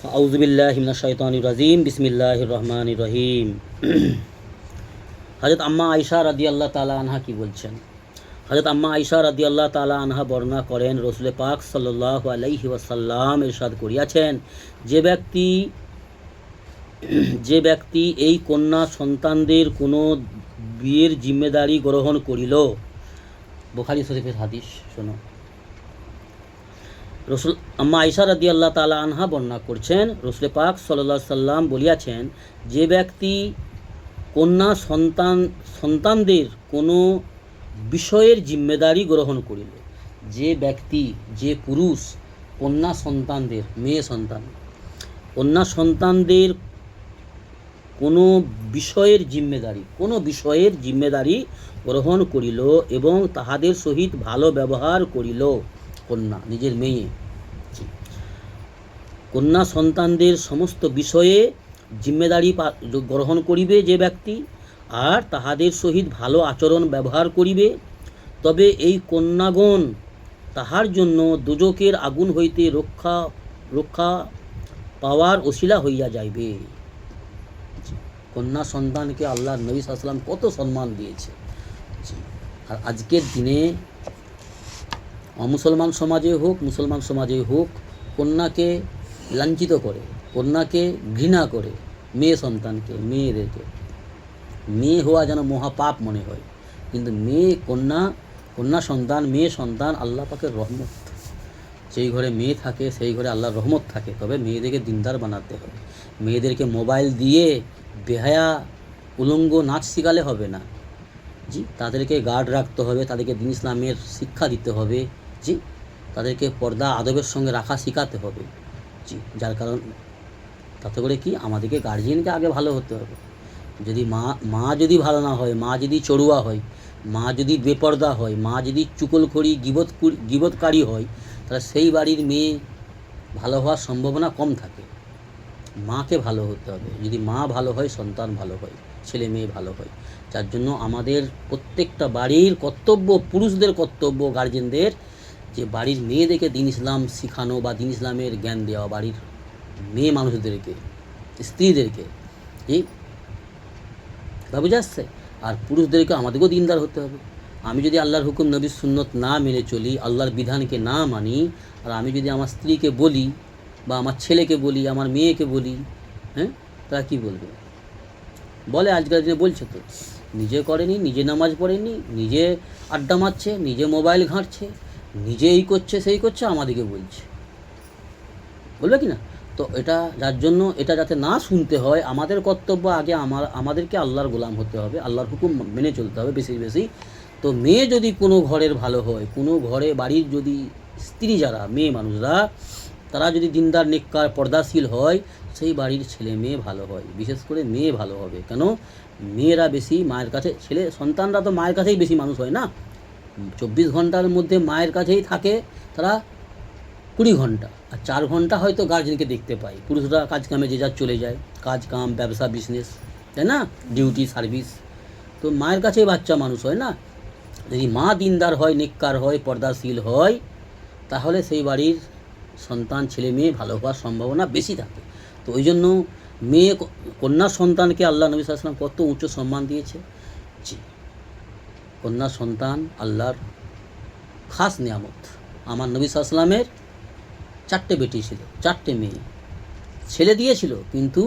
আউযুবিল্লাহি মিনাশ শাইতানির রাজিম বিসমিল্লাহির রহমানির রহিম। হযরত আম্মা আয়েশা রাদিয়াল্লাহু তাআলা আনহা কি বলছেন? হযরত আম্মা আয়েশা রাদিয়াল্লাহু তাআলা আনহা বর্ণনা করেন, রাসূল পাক সাল্লাল্লাহু আলাইহি ওয়াসাল্লাম ইরশাদ করিয়াছেন, যে ব্যক্তি এই কন্যা সন্তানদের কোনো বিয়ের জিম্মেদারি গ্রহণ করিল। বুখারী শরীফের হাদিস। শোনো, রসুল আম্মা আয়েশা রাদিয়াল্লাহু তাআলা আনহা বর্ণনা করছেন, রাসূল পাক সাল্লাল্লাহু আলাইহি সাল্লাম বলিয়াছেন, যে ব্যক্তি কন্যা সন্তানদের কোনো বিষয়ের জিম্মেদারি গ্রহণ করিল। যে ব্যক্তি, যে পুরুষ কন্যা সন্তানদের, কন্যা সন্তানদের কোনো বিষয়ের জিম্মেদারি গ্রহণ করিল এবং তাহাদের সহিত ভালো ব্যবহার করিল। কন্যা, নিজের মেয়ে, কন্যা সন্তানদের সমস্ত বিষয়ে জিম্মেদারি গ্রহণ করিবে যে ব্যক্তি, আর তাহাদের সহিত ভালো আচরণ ব্যবহার করিবে, তবে এই কন্যাগণ তাহার জন্য দোজখের আগুন হইতে রক্ষা পাওয়ার ওসিলা হইয়া যাইবে। কন্যা সন্তানকে আল্লাহর নবী সাল্লাল্লাহু আলাইহি ওয়াসাল্লাম কত সম্মান দিয়েছে। আর আজকের দিনে অমুসলমান সমাজে হোক, মুসলমান সমাজে হোক, কন্যাকে লাঞ্ছিত করে, কন্যাকে ঘৃণা করে, মেয়েদেরকে মেয়ে হওয়া যেন মহাপাপ মনে হয়। কিন্তু কন্যা সন্তান, মেয়ে সন্তান আল্লাহ পাকের রহমত। যেই ঘরে মেয়ে থাকে সেই ঘরে আল্লাহর রহমত থাকে। তবে মেয়েদেরকে দিনদার বানাতে হবে। মেয়েদেরকে মোবাইল দিয়ে বেহায়া উলঙ্গ নাচ শিখালে হবে না। তাদেরকে গার্ড রাখতে হবে, তাদেরকে দ্বীন ইসলামের শিক্ষা দিতে হবে। তাদেরকে পর্দা আদবের সঙ্গে রাখা শেখাতে হবে। যার কারণ তাতে করে কি, আমাদেরকে গার্জিয়ানকে আগে ভালো হতে হবে। যদি মা যদি ভালো না হয়, মা যদি চড়ুয়া হয়, মা যদি বেপর্দা হয়, মা যদি চুগলখড়ি গীবতকারী হয়, তাহলে সেই বাড়ির মেয়ে ভালো হওয়ার সম্ভাবনা কম থাকে। মাকে ভালো হতে হবে। যদি মা ভালো হয়, সন্তান ভালো হয়, ছেলে মেয়ে ভালো হয়। যার জন্য আমাদের প্রত্যেকটা বাড়ির কর্তব্য, পুরুষদের কর্তব্য, গার্জেনদের, যে বাড়ির মেয়েদেরকে দ্বীন ইসলাম শিখানো বা দ্বীন ইসলামের জ্ঞান দেওয়া, বাড়ির মেয়ে মানুষদেরকে, স্ত্রীদেরকে। বুঝে আসছে? আর পুরুষদেরকে আমাদেরকেও দিনদার হতে হবে। আমি যদি আল্লাহর হুকুম, নবীর সুন্নত না মেনে চলি, আল্লাহর বিধানকে না মানি, আর আমি যদি আমার স্ত্রীকে বলি বা আমার ছেলেকে বলি, আমার মেয়েকে বলি, তারা কী বলবে? বলে, আজকাল দিনে বলছে তো, নিজে করেনি, নিজে নামাজ পড়েনি, নিজে আড্ডা মারছে, নিজে মোবাইল ঘাঁটছে, নিজে এই করছে সেই করছে, আমাদেরকে বলছে। বলবে কি না? তো যার জন্য এটা যাতে না শুনতে হয়, আমাদের কর্তব্য আগে আমাদেরকে আল্লাহর গোলাম হতে হবে, আল্লাহর হুকুম মেনে চলতে হবে বেশি। তো মেয়ে যদি কোনো ঘরের ভালো হয়, কোনো ঘরে বাড়ির যদি স্ত্রী, যারা মেয়ে মানুষরা, তারা যদি দিনদার, নেককার, পর্দাশীল হয়, সেই বাড়ির ছেলে মেয়ে ভালো হয়। বিশেষ করে মেয়ে ভালো হবে। কেন? মেয়েরা বেশি মায়ের কাছে, সন্তানরা তো মায়ের কাছেই বেশি মানুষ হয় না। 24 ঘন্টার মধ্যে মায়ের কাছেই থাকে তারা 20 ঘন্টা, আর 4 ঘন্টা হয়তো গার্জেনকে দেখতে পায়। পুরুষরা কাজ কামে যে যার চলে যায়, কাজ কাম, ব্যবসা, বিজনেস, তাই না, ডিউটি, সার্ভিস। তো মায়ের কাছেই বাচ্চা মানুষ হয় না। যদি মা দিনদার হয়, নেককার হয়, পর্দাশীল হয়, তাহলে সেই বাড়ির সন্তান, ছেলে মেয়ে ভালো হওয়ার সম্ভাবনা বেশি থাকে। তো ওই জন্য কন্যা সন্তানকে আল্লাহ নবী সাল্লাল্লাহু আলাইহি ওয়াসাল্লাম কত উচ্চ সম্মান দিয়েছে। কন্যা সন্তান আল্লাহর খাস নিয়ামত। আমার নবী সাল্লাল্লাহু আলাইহি ওয়াসাল্লামের 4টে বেটি ছিল, 4টে মেয়ে। ছেলে দিয়েছিল, কিন্তু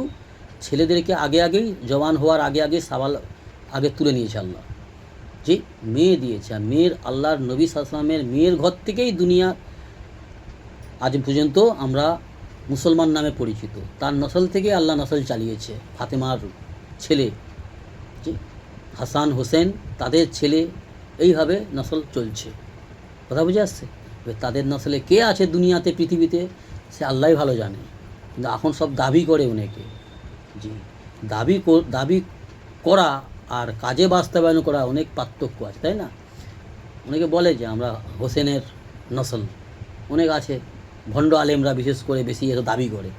ছেলেদেরকে আগেই জওয়ান হওয়ার আগে সাবাল তুলে নিয়েছে আল্লাহ। মেয়ে দিয়েছে। আর মেয়ের, আল্লাহর নবী সাল্লাল্লাহু আলাইহি ওয়াসাল্লামের মেয়ের ঘর থেকেই দুনিয়া আজ পর্যন্ত আমরা মুসলমান নামে পরিচিত। তার নসল থেকে আল্লাহ নসল চালিয়েছে। ফাতেমার ছেলে, হাসান, হোসেন, তাদের ছেলে, এইভাবে নসল চলছে। কথা বুঝে আসছে? তাদের নসলে কে আছে দুনিয়াতে, পৃথিবীতে, সে আল্লাহই ভালো জানে। কিন্তু এখন সব দাবি করে অনেকে। দাবি করা আর কাজে বাস্তবায়ন করা অনেক পার্থক্য আছে, তাই না? অনেকে বলে যে আমরা হোসেনের নসল, অনেক আছে ভণ্ড আলেমরা বিশেষ করে বেশি এত দাবি করে।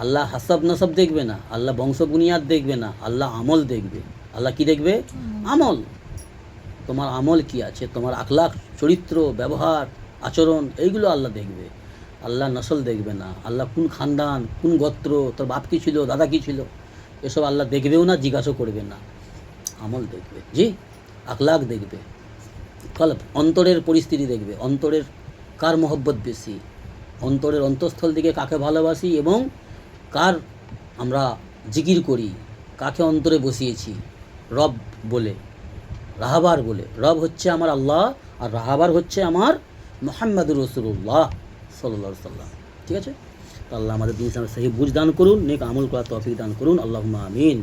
আল্লাহ হাসাব নসব দেখবে না, আল্লাহ বংশ বুনিয়াদ দেখবে না, আল্লাহ আমল দেখবে। আল্লাহ কি দেখবে? আমল। তোমার আমল কি আছে, তোমার আখলাক, চরিত্র, ব্যবহার, আচরণ, এইগুলো আল্লাহ দেখবে। আল্লাহ নসল দেখবে না, আল্লাহ কোন খানদান, কোন গোত্র, তোর বাপ কী ছিল, দাদা কী ছিল, এসব আল্লাহ দেখবেও না, জিজ্ঞাসাও করবে না। আমল দেখবে, জি, আখলাক দেখবে, কলব, অন্তরের পরিস্থিতি দেখবে, অন্তরের কার মহব্বত বেশি, অন্তরের অন্তঃস্থল থেকে কাকে ভালোবাসি এবং কার আমরা জিকির করি, কাকে অন্তরে বসিয়েছি রব বলে, রাহাবার বলে। রব হচ্ছে আমার আল্লাহ, আর রাহাবার হচ্ছে আমার মুহাম্মাদুর রাসূলুল্লাহ সাল্লাল্লাহু আলাইহি সাল্লাম। ঠিক আছে, তো আল্লাহ আমাদের দিন ইসলামের সহি বুঝ দান করুন, নেক আমল করার তৌফিক দান করুন, আল্লাহুম্মা আমিন।